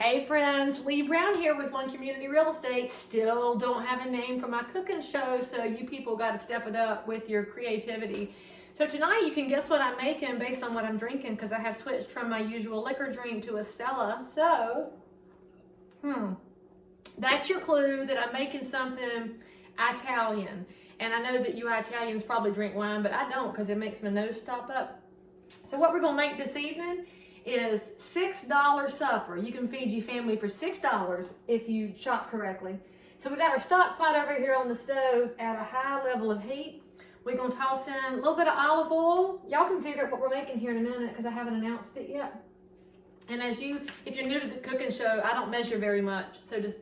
Hey friends, Leigh Brown here with One Community Real Estate. Still don't have a name for my cooking show, so you people got to step it up with your creativity. So tonight you can guess what I'm making based on what I'm drinking, because I have switched from my usual liquor drink to a Stella. So, that's your clue that I'm making something Italian. And I know that you Italians probably drink wine, but I don't, because it makes my nose stop up. So what we're going to make this evening is $6 supper. You can feed your family for $6 if you shop correctly. So we got our stock pot over here on the stove at a high level of heat. We're going to toss in a little bit of olive oil. Y'all can figure out what we're making here in a minute because I haven't announced it yet. And if you're new to the cooking show, I don't measure very much, so just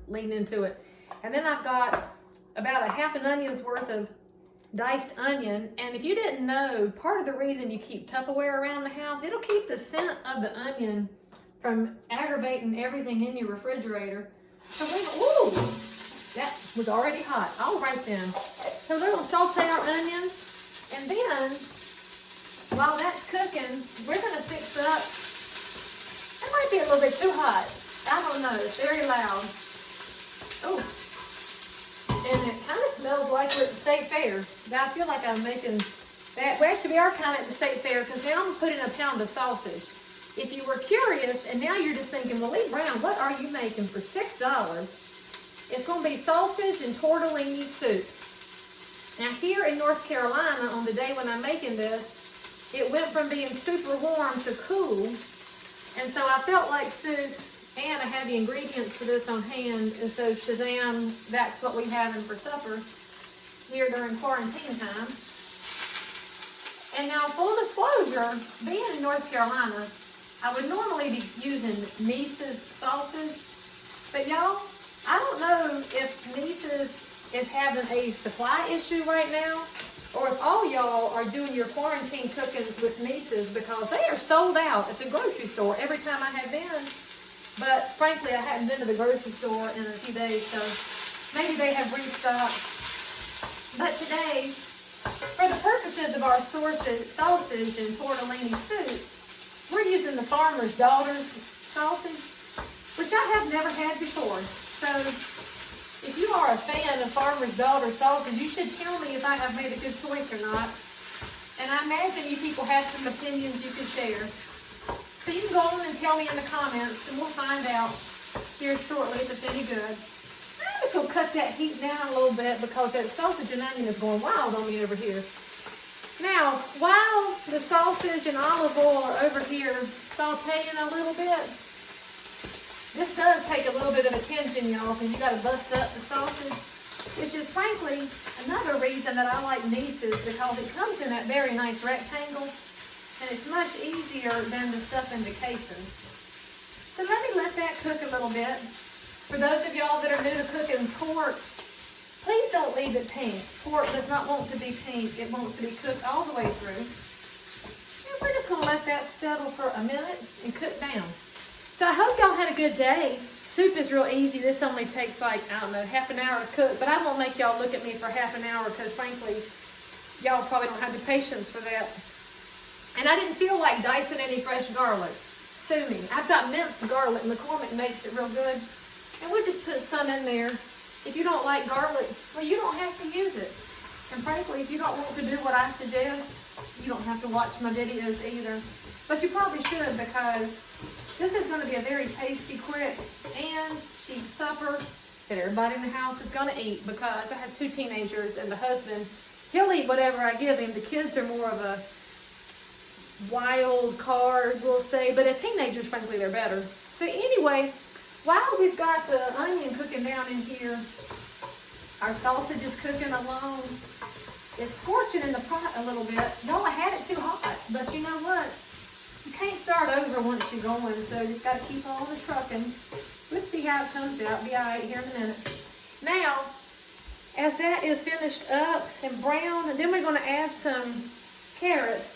lean into it. And then I've got about a half an onion's worth of diced onion. And if you didn't know, part of the reason you keep Tupperware around the house, it'll keep the scent of the onion from aggravating everything in your refrigerator. So that was already hot. All right then. So we're gonna saute our onions, and then while that's cooking, we're gonna fix up. It might be a little bit too hot. I don't know. It's very loud. Oh. And it kind of smells like we're at the state fair. I feel like I'm making that. Well, actually, we are kind of at the state fair because now I'm putting a pound of sausage. If you were curious and now you're just thinking, well, Leigh Brown, what are you making for $6? It's going to be sausage and tortellini soup. Now, here in North Carolina, on the day when I'm making this, it went from being super warm to cool. And so I felt like soup. And I had the ingredients for this on hand, and so Shazam, that's what we having for supper here during quarantine time. And now, full disclosure, being in North Carolina, I would normally be using Niece's sausage, but y'all, I don't know if Niece's is having a supply issue right now, or if all y'all are doing your quarantine cooking with Niece's, because they are sold out at the grocery store every time I have been. But frankly, I hadn't been to the grocery store in a few days, so maybe they have restocked. But today, for the purposes of our sausage and tortellini soup, we're using the Farmer's Daughter's sausage, which I have never had before. So if you are a fan of Farmer's Daughter sausage, you should tell me if I have made a good choice or not. And I imagine you people have some opinions you can share. So you can go on and tell me in the comments, and we'll find out here shortly if it's any good. I'm just going to cut that heat down a little bit because that sausage and onion is going wild on me over here. Now, while the sausage and olive oil are over here sauteing a little bit, this does take a little bit of attention, y'all, because you got to bust up the sausage, which is frankly another reason that I like Niece's, because it comes in that very nice rectangle. And it's much easier than the stuff in the casings. So let me let that cook a little bit. For those of y'all that are new to cooking pork, please don't leave it pink. Pork does not want to be pink. It wants to be cooked all the way through. And we're just going to let that settle for a minute and cook down. So I hope y'all had a good day. Soup is real easy. This only takes like, I don't know, half an hour to cook. But I won't make y'all look at me for half an hour because frankly, y'all probably don't have the patience for that. And I didn't feel like dicing any fresh garlic. Sue me. I've got minced garlic. McCormick makes it real good. And we'll just put some in there. If you don't like garlic, well, you don't have to use it. And frankly, if you don't want to do what I suggest, you don't have to watch my videos either. But you probably should, because this is going to be a very tasty, quick, and cheap supper that everybody in the house is going to eat, because I have 2 teenagers and the husband, he'll eat whatever I give him. The kids are more of a wild card, we'll say, but as teenagers, frankly, they're better. So anyway, while we've got the onion cooking down in here, our sausage is cooking along. It's scorching in the pot a little bit. No, I had it too hot, but you know what? You can't start over once you're going, so you just got to keep on the trucking. Let's see how it comes out. Be all right here in a minute. Now, as that is finished up and brown, and then we're going to add some carrots.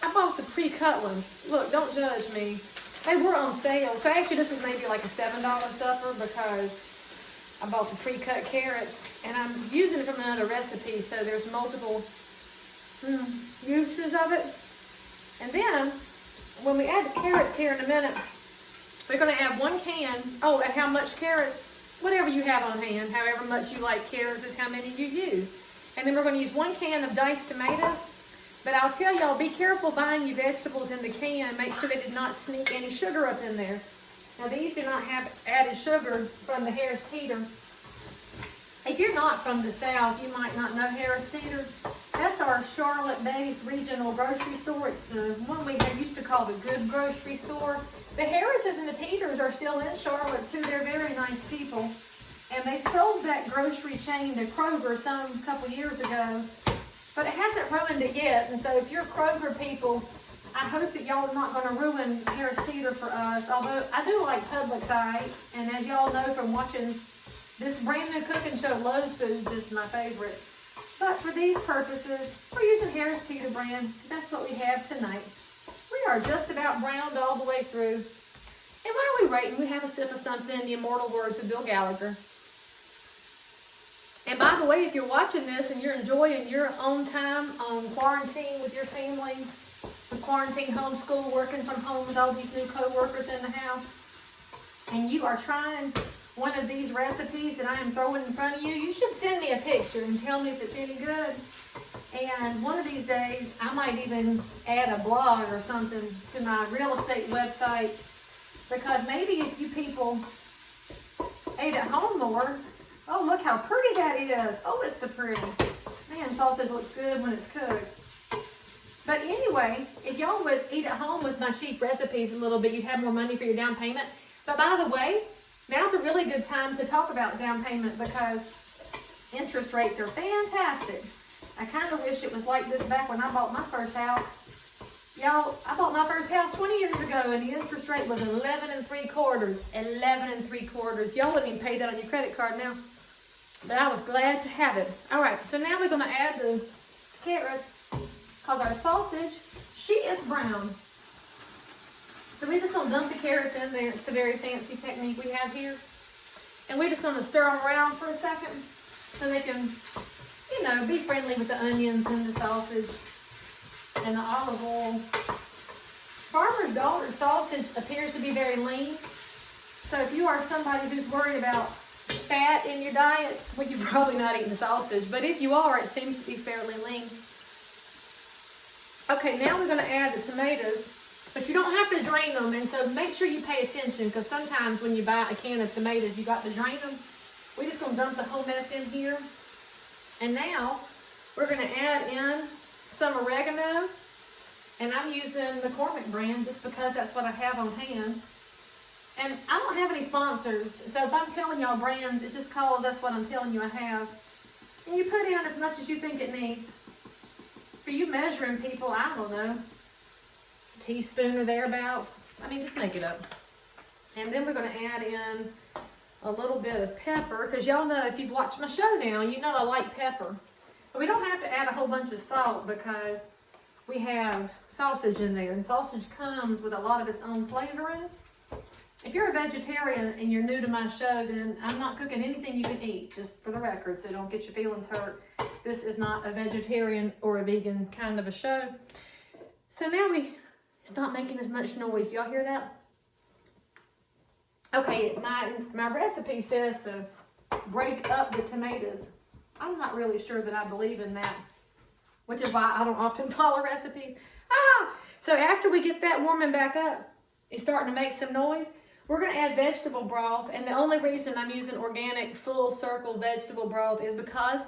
I bought the pre-cut ones. Look, don't judge me. They were on sale. So actually this was maybe like a $7 supper because I bought the pre-cut carrots. And I'm using it from another recipe, so there's multiple uses of it. And then when we add the carrots here in a minute, We're gonna add 1 can. Oh, and how much carrots? Whatever you have on hand, however much you like carrots is how many you use. And then we're gonna use 1 can of diced tomatoes. But I'll tell y'all, be careful buying your vegetables in the can. Make sure they did not sneak any sugar up in there. Now these do not have added sugar from the Harris Teeter. If you're not from the South, you might not know Harris Teeter. That's our Charlotte-based regional grocery store. It's the one we used to call the good grocery store. The Harrises and the Teeters are still in Charlotte too. They're very nice people. And they sold that grocery chain to Kroger a couple years ago. But it hasn't ruined it yet. And so if you're Kroger people, I hope that y'all are not going to ruin Harris Teeter for us. Although I do like 𝙑𝙀𝘼𝘾𝙃. And as y'all know from watching this brand new cooking show, Lowe's Foods is my favorite. But for these purposes, we're using Harris Teeter brand. That's what we have tonight. We are just about browned all the way through. And while we're waiting, we have a sip of something in the immortal words of Bill Gallagher. And by the way, if you're watching this and you're enjoying your own time on quarantine with your family, with quarantine homeschool, working from home with all these new co-workers in the house, and you are trying one of these recipes that I am throwing in front of you, you should send me a picture and tell me if it's any good. And one of these days, I might even add a blog or something to my real estate website, because maybe if you people ate at home more. Oh, look how pretty that is. Oh, it's so pretty. Man, sausage looks good when it's cooked. But anyway, if y'all would eat at home with my cheap recipes a little bit, you'd have more money for your down payment. But by the way, now's a really good time to talk about down payment because interest rates are fantastic. I kind of wish it was like this back when I bought my first house. Y'all, I bought my first house 20 years ago and the interest rate was 11 3/4. 11 3/4. Y'all wouldn't even pay that on your credit card now. But I was glad to have it. All right, so now we're going to add the carrots because our sausage, she is brown. So we're just going to dump the carrots in there. It's a very fancy technique we have here. And we're just going to stir them around for a second so they can, you know, be friendly with the onions and the sausage and the olive oil. Farmer's Daughter sausage appears to be very lean. So if you are somebody who's worried about fat in your diet, well, you're probably not eating sausage, but if you are, it seems to be fairly lean. Okay, now we're going to add the tomatoes, but you don't have to drain them, and so make sure you pay attention because sometimes when you buy a can of tomatoes, you got to drain them. We're just going to dump the whole mess in here, and now we're going to add in some oregano, and I'm using the McCormick brand just because that's what I have on hand. And I don't have any sponsors, so if I'm telling y'all brands, it's just because that's what I'm telling you I have. And you put in as much as you think it needs. For you measuring people, I don't know, a teaspoon or thereabouts. I mean, just make it up. And then we're going to add in a little bit of pepper, because y'all know, if you've watched my show now, you know I like pepper. But we don't have to add a whole bunch of salt because we have sausage in there, and sausage comes with a lot of its own flavoring. If you're a vegetarian and you're new to my show, then I'm not cooking anything you can eat, just for the record, so don't get your feelings hurt. This is not a vegetarian or a vegan kind of a show. So now it's not making as much noise. Do y'all hear that? Okay, my recipe says to break up the tomatoes. I'm not really sure that I believe in that, which is why I don't often follow recipes. So after we get that warming back up, it's starting to make some noise. We're going to add vegetable broth, and the only reason I'm using organic full circle vegetable broth is because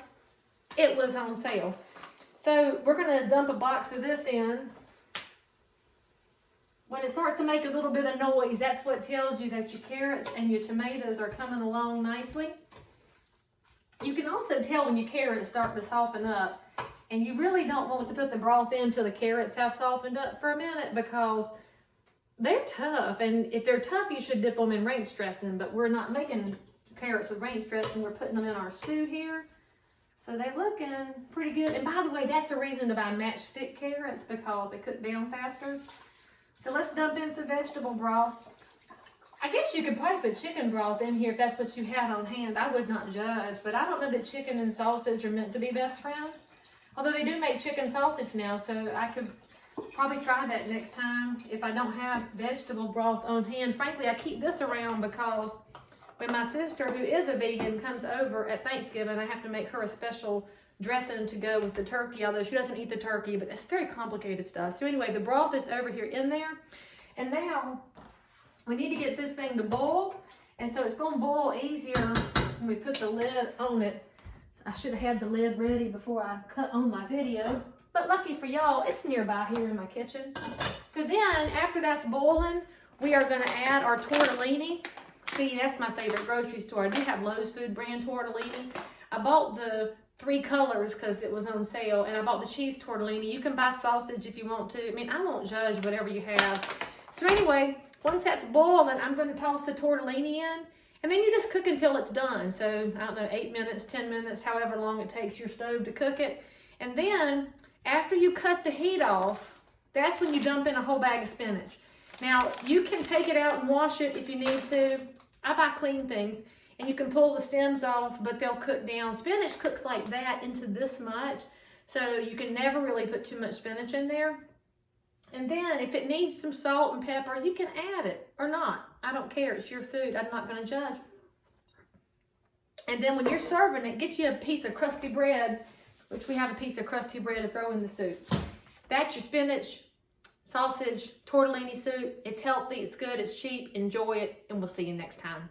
it was on sale. So we're going to dump a box of this in. When it starts to make a little bit of noise, that's what tells you that your carrots and your tomatoes are coming along nicely. You can also tell when your carrots start to soften up, and you really don't want to put the broth in until the carrots have softened up for a minute because they're tough, and if they're tough, you should dip them in ranch dressing, but we're not making carrots with ranch dressing. We're putting them in our stew here. So they're looking pretty good. And by the way, that's a reason to buy matchstick carrots because they cook down faster. So let's dump in some vegetable broth. I guess you could probably put chicken broth in here if that's what you had on hand. I would not judge, but I don't know that chicken and sausage are meant to be best friends. Although they do make chicken sausage now, so I could Probably try that next time if I don't have vegetable broth on hand. Frankly, I keep this around because when my sister, who is a vegan, comes over at Thanksgiving, I have to make her a special dressing to go with the turkey, although she doesn't eat the turkey, but it's very complicated stuff. So anyway, the broth is over here in there. And now we need to get this thing to boil. And so it's going to boil easier when we put the lid on it. I should have had the lid ready before I cut on my video. But lucky for y'all, it's nearby here in my kitchen. So then, after that's boiling, we are going to add our tortellini. See, that's my favorite grocery store. I do have Lowe's Food brand tortellini. I bought the 3 colors because it was on sale, and I bought the cheese tortellini. You can buy sausage if you want to. I mean, I won't judge whatever you have. So anyway, once that's boiling, I'm going to toss the tortellini in, and then you just cook until it's done. So, I don't know, 8 minutes, 10 minutes, however long it takes your stove to cook it. And then, after you cut the heat off, that's when you dump in a whole bag of spinach. Now, you can take it out and wash it if you need to. I buy clean things, and you can pull the stems off, but they'll cook down. Spinach cooks like that into this much, so you can never really put too much spinach in there. And then, if it needs some salt and pepper, you can add it or not. I don't care. It's your food. I'm not going to judge. And then when you're serving it, get you a piece of crusty bread, which we have a piece of crusty bread to throw in the soup. That's your spinach, sausage, tortellini soup. It's healthy, it's good, it's cheap. Enjoy it, and we'll see you next time.